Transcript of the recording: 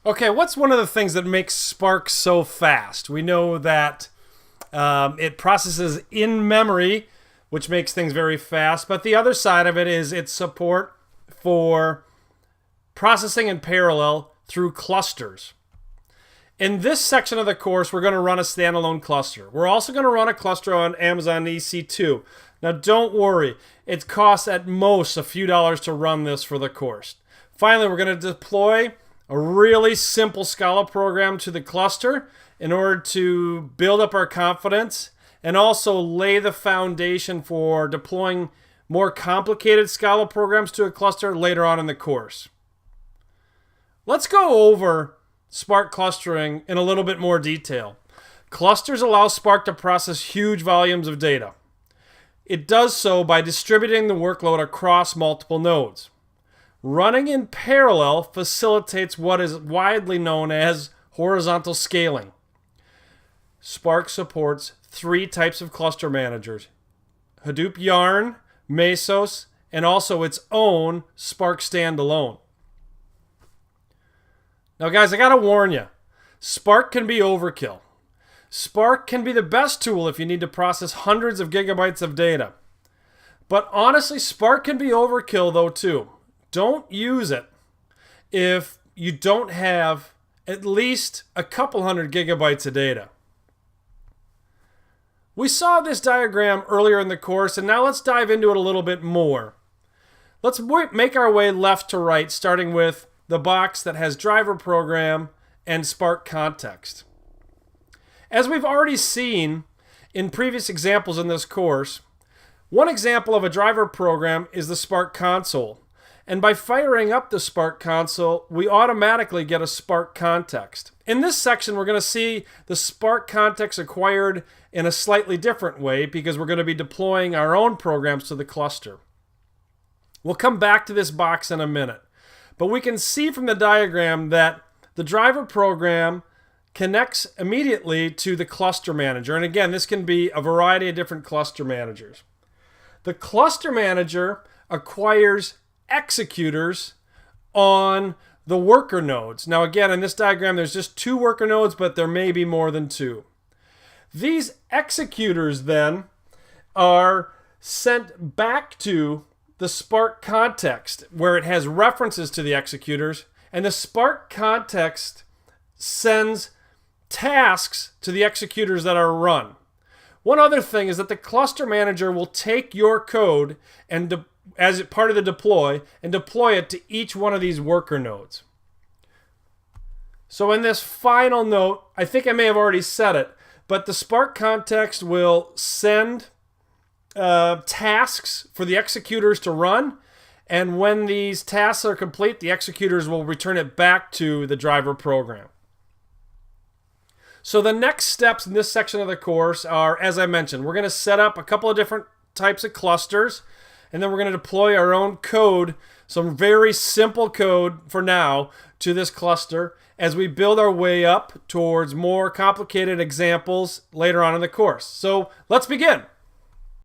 Okay, what's one of the things that makes Spark so fast? We know that it processes in memory, which makes things very fast. But the other side of it is its support for processing in parallel through clusters. In this section of the course, we're going to run a standalone cluster. We're also going to run a cluster on Amazon EC2. Now, don't worry. It costs at most a few dollars to run this for the course. Finally, we're going to deploy a really simple Scala program to the cluster in order to build up our confidence and also lay the foundation for deploying more complicated Scala programs to a cluster later on in the course. Let's go over Spark clustering in a little bit more detail. Clusters allow Spark to process huge volumes of data. It does so by distributing the workload across multiple nodes. Running in parallel facilitates what is widely known as horizontal scaling. Spark supports 3 types of cluster managers: Hadoop Yarn, Mesos, and also its own Spark standalone. Now guys, I gotta warn you, Spark can be overkill. Spark can be the best tool if you need to process hundreds of gigabytes of data. But honestly, Spark can be overkill though too. Don't use it if you don't have at least a couple hundred gigabytes of data. We saw this diagram earlier in the course, and now let's dive into it a little bit more. Let's make our way left to right, starting with the box that has driver program and Spark context. As we've already seen in previous examples in this course, one example of a driver program is the Spark console. And by firing up the Spark console, we automatically get a Spark context. In this section, we're going to see the Spark context acquired in a slightly different way because we're going to be deploying our own programs to the cluster. We'll come back to this box in a minute. But we can see from the diagram that the driver program connects immediately to the cluster manager. And again, this can be a variety of different cluster managers. The cluster manager acquires executors on the worker nodes. Now again, in this diagram, there's just 2 worker nodes, but there may be more than 2. These executors then are sent back to the Spark context where it has references to the executors, and the Spark context sends tasks to the executors that are run. One other thing is that the cluster manager will take your code and as part of the deploy and deploy it to each one of these worker nodes. So in this final note, I think I may have already said it, but the Spark context will send tasks for the executors to run, and when these tasks are complete, the executors will return it back to the driver program. So the next steps in this section of the course are, as I mentioned, we're going to set up a couple of different types of clusters, and then we're going to deploy our own code, some very simple code for now, to this cluster as we build our way up towards more complicated examples later on in the course. So let's begin.